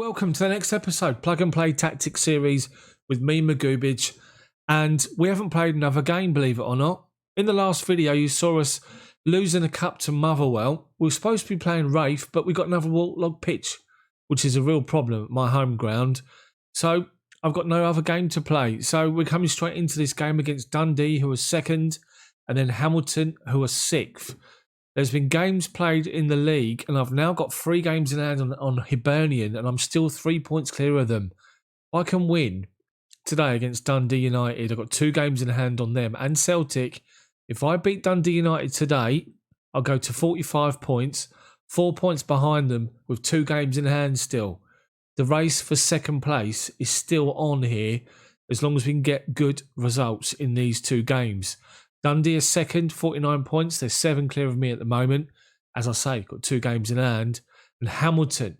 welcome to the next episode, Plug and Play Tactics Series with me, McGoobage. And we haven't played another game, believe it or not. In the last video, you saw us losing a cup to Motherwell. We were supposed to be playing Wraith, but we got another waterlogged pitch, which is a real problem at my home ground. So I've got no other game to play. So we're coming straight into this game against Dundee, who are second, and then Hamilton, who are sixth. There's been games played in the league, and I've now got 3 games in hand on Hibernian, and I'm still 3 points clear of them. If I can win today against Dundee United, I've got 2 games in hand on them, and Celtic. If I beat Dundee United today, I'll go to 45 points, 4 points behind them with 2 games in hand still. The race for second place is still on here, as long as we can get good results in these 2 games. Dundee is second, 49 points. They're 7 clear of me at the moment. As I say, got 2 games in hand. And Hamilton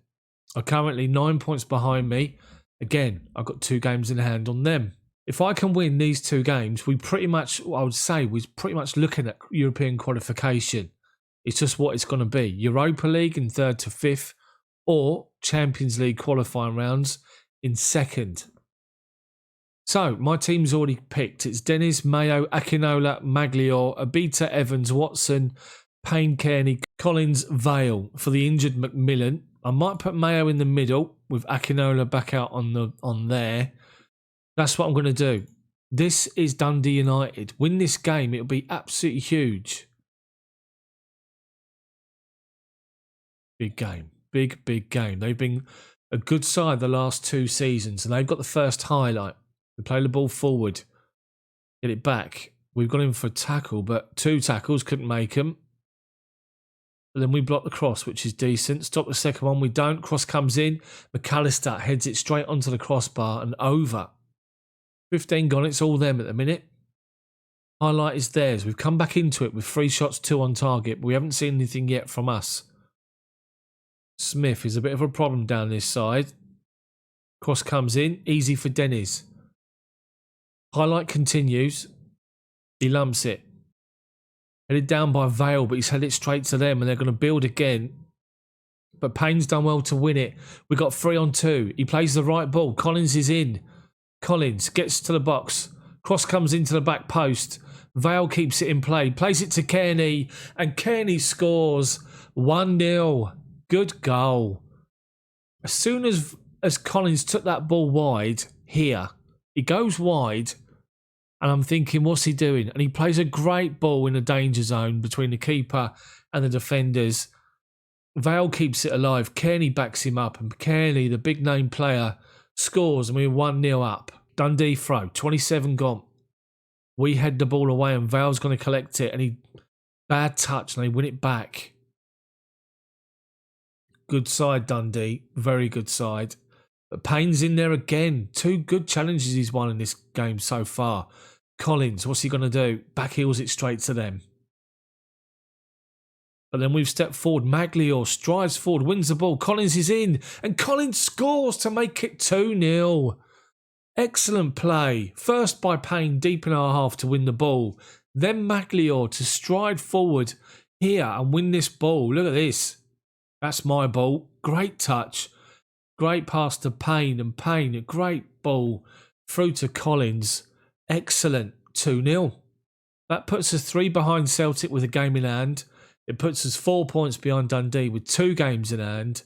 are currently 9 points behind me. Again, I've got 2 games in hand on them. If I can win these 2 games, I would say we're pretty much looking at European qualification. It's just what it's going to be. Europa League in 3rd to 5th, or Champions League qualifying rounds in 2nd. So, my team's already picked. It's Dennis, Mayo, Akinola, Maglior, Abita, Evans, Watson, Payne, Kearney, Collins, Vale for the injured Macmillan. I might put Mayo in the middle with Akinola back out on there. That's what I'm going to do. This is Dundee United. Win this game, it'll be absolutely huge. Big game. Big game. They've been a good side the last 2 seasons, and they've got the first highlight. We play the ball forward, get it back. We've gone in for a tackle, but 2 tackles, couldn't make them. But then we block the cross, which is decent. Stop the second one, we don't. Cross comes in. McAllister heads it straight onto the crossbar and over. 15 gone, it's all them at the minute. Highlight is theirs. We've come back into it with 3 shots, 2 on target, but we haven't seen anything yet from us. Smith is a bit of a problem down this side. Cross comes in, easy for Dennis. Highlight continues. He lumps it. Headed down by Vale, but he's headed it straight to them, and they're going to build again. But Payne's done well to win it. We got 3 on 2. He plays the right ball. Collins is in. Collins gets to the box. Cross comes into the back post. Vale keeps it in play. Plays it to Kearney, and Kearney scores 1-0. Good goal. As soon as Collins took that ball wide here, he goes wide, and I'm thinking, what's he doing? And he plays a great ball in the danger zone between the keeper and the defenders. Vale keeps it alive. Kearney backs him up, and Kearney, the big name player, scores, and we're 1-0 up. Dundee throw, 27 gone. We head the ball away, and Vale's going to collect it, and bad touch, and they win it back. Good side, Dundee. Very good side. But Payne's in there again. 2 good challenges he's won in this game so far. Collins, what's he going to do? Back heels it straight to them. But then we've stepped forward. Maglior strides forward, wins the ball. Collins is in, and Collins scores to make it 2-0. Excellent play. First by Payne, deep in our half to win the ball. Then Maglior to stride forward here and win this ball. Look at this. That's my ball. Great touch. Great pass to Payne, and Payne, a great ball through to Collins. Excellent. 2-0. That puts us 3 behind Celtic with a game in hand. It puts us 4 points behind Dundee with 2 games in hand.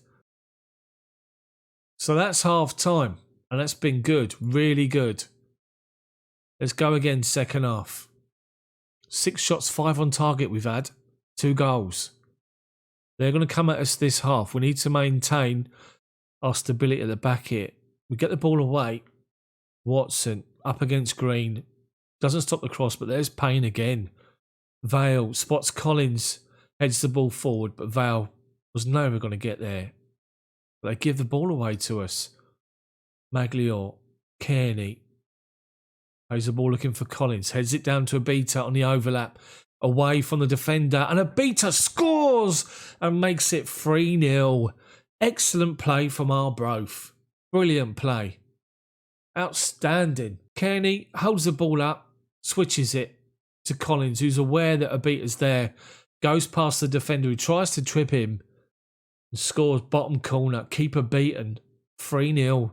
So that's half time, and that's been good. Really good. Let's go again second half. 6 shots, 5 on target we've had. 2 goals. They're going to come at us this half. We need to maintain our stability at the back here. We get the ball away. Watson up against Green. Doesn't stop the cross, but there's Payne again. Vale spots Collins. Heads the ball forward, but Vale was never going to get there. But they give the ball away to us. Maglior. Kearney. Plays the ball looking for Collins. Heads it down to Abita on the overlap. Away from the defender. And Abita scores and makes it 3-0. Excellent play from Arbroath. Brilliant play. Outstanding. Kearney holds the ball up, switches it to Collins, who's aware that Abita's there, goes past the defender who tries to trip him and scores bottom corner. Keeper beaten. 3-0.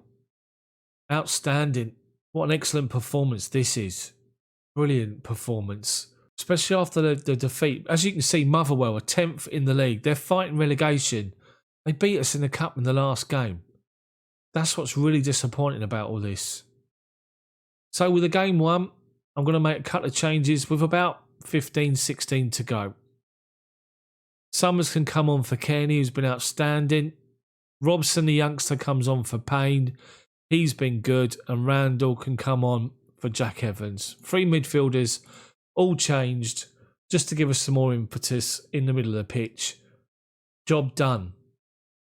Outstanding. What an excellent performance this is. Brilliant performance. Especially after the defeat. As you can see, Motherwell are 10th in the league. They're fighting relegation. They beat us in the cup in the last game. That's what's really disappointing about all this. So with the game one, I'm going to make a couple of changes with about 15, 16 to go. Summers can come on for Kearney, who's been outstanding. Robson, the youngster, comes on for Payne. He's been good. And Randall can come on for Jack Evans. 3 midfielders, all changed, just to give us some more impetus in the middle of the pitch. Job done.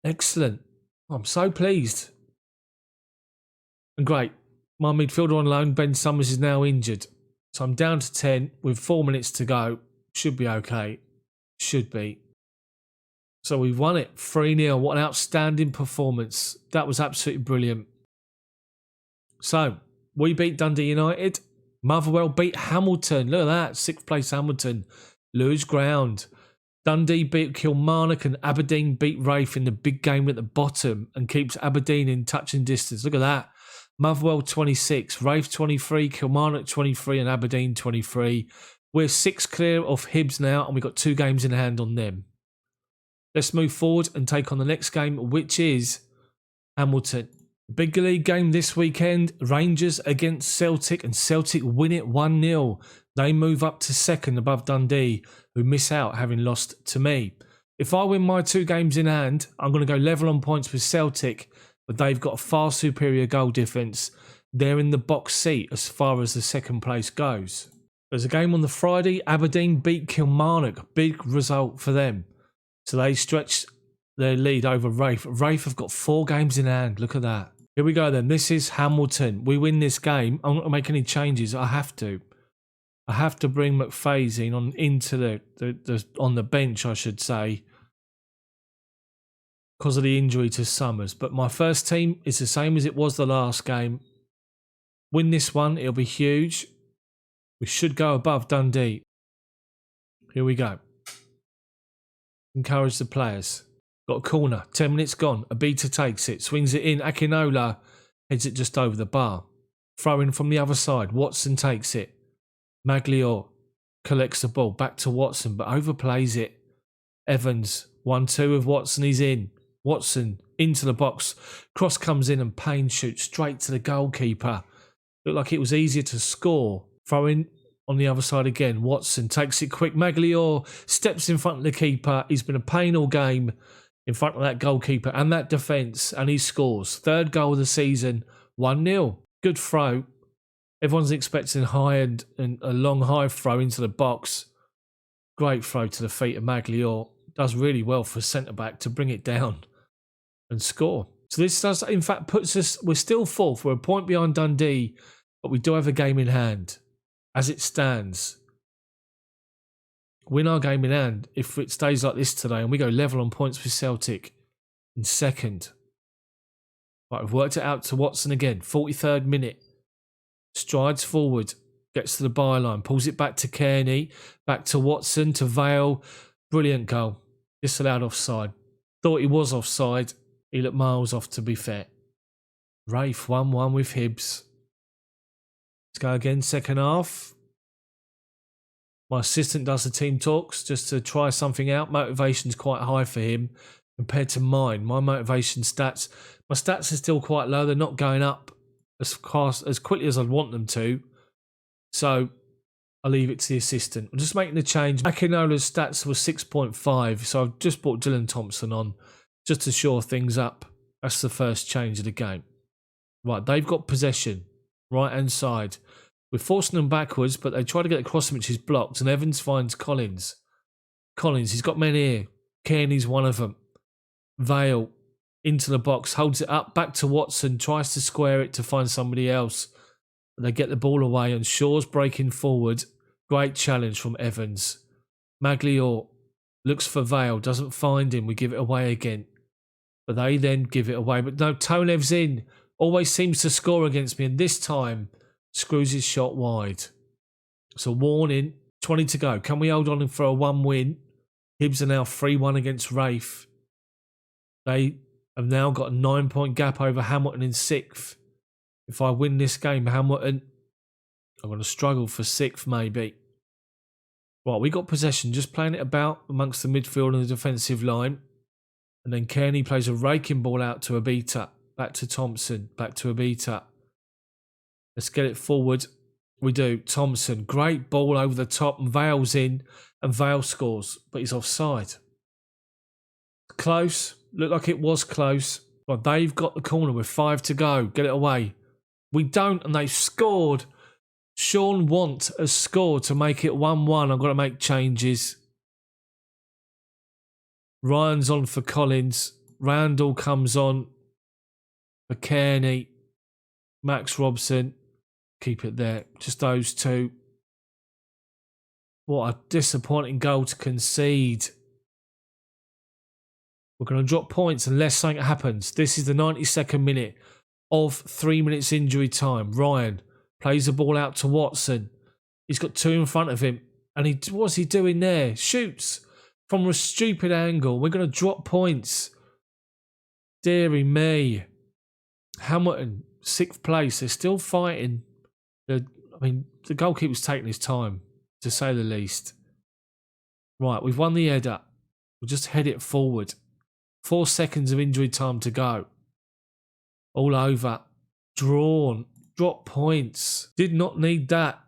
Excellent. I'm so pleased. And great. My midfielder on loan, Ben Summers, is now injured. So I'm down to 10 with 4 minutes to go. Should be okay. Should be. So we've won it 3-0. What an outstanding performance. That was absolutely brilliant. So we beat Dundee United. Motherwell beat Hamilton. Look at that. 6th place Hamilton. Lose ground. Dundee beat Kilmarnock and Aberdeen beat Raith in the big game at the bottom and keeps Aberdeen in touching distance. Look at that. Motherwell 26, Raith 23, Kilmarnock 23 and Aberdeen 23. We're 6 clear of Hibs now and we've got 2 games in hand on them. Let's move forward and take on the next game, which is Hamilton. Big league game this weekend. Rangers against Celtic, and Celtic win it 1-0. They move up to 2nd above Dundee, who miss out having lost to me. If I win my 2 games in hand, I'm going to go level on points with Celtic, but they've got a far superior goal difference. They're in the box seat as far as the 2nd place goes. There's a game on the Friday. Aberdeen beat Kilmarnock. Big result for them. So they stretch their lead over Raith. Raith have got 4 games in hand. Look at that. Here we go then. This is Hamilton. We win this game. I'm not going to make any changes. I have to. I have to bring McFazy on into the on the bench, I should say, because of the injury to Summers. But my first team is the same as it was the last game. Win this one. It'll be huge. We should go above Dundee. Here we go. Encourage the players. Got a corner. 10 minutes gone. Abita takes it. Swings it in. Akinola heads it just over the bar. Throw in from the other side. Watson takes it. Maglior collects the ball. Back to Watson, but overplays it. Evans. 1-2 with Watson. He's in. Watson into the box. Cross comes in and Payne shoots straight to the goalkeeper. Looked like it was easier to score. Throw in on the other side again. Watson takes it quick. Maglior steps in front of the keeper. He's been a pain all game in front of that goalkeeper and that defence, and he scores. 3rd goal of the season, 1-0. Good throw. Everyone's expecting high and a long high throw into the box. Great throw to the feet of Maglior. Does really well for centre-back to bring it down and score. So this does, in fact, puts us, we're still 4th. We're a point behind Dundee, but we do have a game in hand. As it stands, win our game in hand if it stays like this today and we go level on points with Celtic in 2nd. Right, we've worked it out to Watson again. 43rd minute. Strides forward. Gets to the byline. Pulls it back to Kearney. Back to Watson. To Vale. Brilliant goal. Disallowed offside. Thought he was offside. He looked miles off, to be fair. Rafe 1-1 with Hibs. Let's go again, 2nd half. My assistant does the team talks just to try something out. Motivation's quite high for him compared to mine. My motivation stats, my stats are still quite low. They're not going up as quickly as I'd want them to. So I'll leave it to the assistant. I'm just making a change. Akinola's stats were 6.5, so I've just brought Dylan Thompson on just to shore things up. That's the first change of the game. Right, they've got possession. Right-hand side. We're forcing them backwards, but they try to get across him, which is blocked, and Evans finds Collins. Collins, he's got men here. Kearney's one of them. Vale into the box, holds it up, back to Watson, tries to square it to find somebody else. They get the ball away, and Shaw's breaking forward. Great challenge from Evans. Maglior looks for Vale, doesn't find him. We give it away again. But they then give it away. But no, Tonev's in. Always seems to score against me, and this time screws his shot wide. So warning, 20 to go. Can we hold on for a 1 win? Hibs are now 3-1 against Rafe. They I've now got a 9-point gap over Hamilton in 6th. If I win this game, Hamilton, I'm going to struggle for 6th maybe. Right, we got possession, just playing it about amongst the midfield and the defensive line. And then Kearney plays a raking ball out to Abita. Back to Thompson, back to Abita. Let's get it forward. We do. Thompson, great ball over the top, and Vale's in, and Vale scores, but he's offside. Close. Looked like it was close. Right, they've got the corner with 5 to go. Get it away. We don't, and they've scored. Sean Want has scored to make it 1-1. I've got to make changes. Ryan's on for Collins. Randall comes on for Kearney. Max Robson. Keep it there. Just those two. What a disappointing goal to concede. We're going to drop points unless something happens. This is the 92nd minute of 3 minutes injury time. Ryan plays the ball out to Watson. He's got 2 in front of him. And what's he doing there? Shoots from a stupid angle. We're going to drop points. Deary me. Hamilton, 6th place. They're still fighting. The goalkeeper's taking his time, to say the least. Right, we've won the header. We'll just head it forward. 4 seconds of injury time to go. All over. Drawn. Drop points. Did not need that.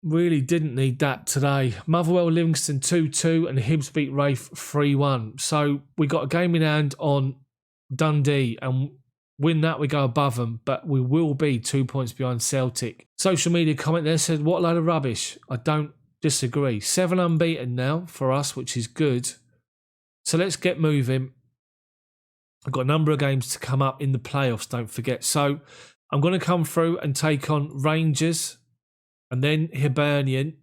Really didn't need that today. Motherwell Livingston 2-2 and Hibs beat Rafe 3-1. So we got a game in hand on Dundee, and win that we go above them, but we will be 2 points behind Celtic. Social media comment there said, what a load of rubbish. I don't disagree. 7 unbeaten now for us, which is good. So let's get moving. I've got a number of games to come up in the playoffs, don't forget. So I'm going to come through and take on Rangers and then Hibernian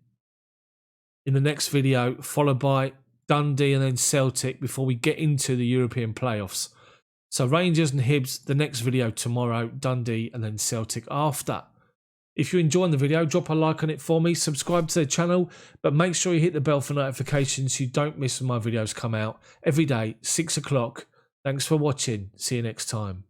in the next video, followed by Dundee and then Celtic before we get into the European playoffs. So Rangers and Hibs, the next video tomorrow, Dundee and then Celtic after. If you're enjoying the video, drop a like on it for me, subscribe to the channel, but make sure you hit the bell for notifications so you don't miss when my videos come out every day, 6 o'clock. Thanks for watching. See you next time.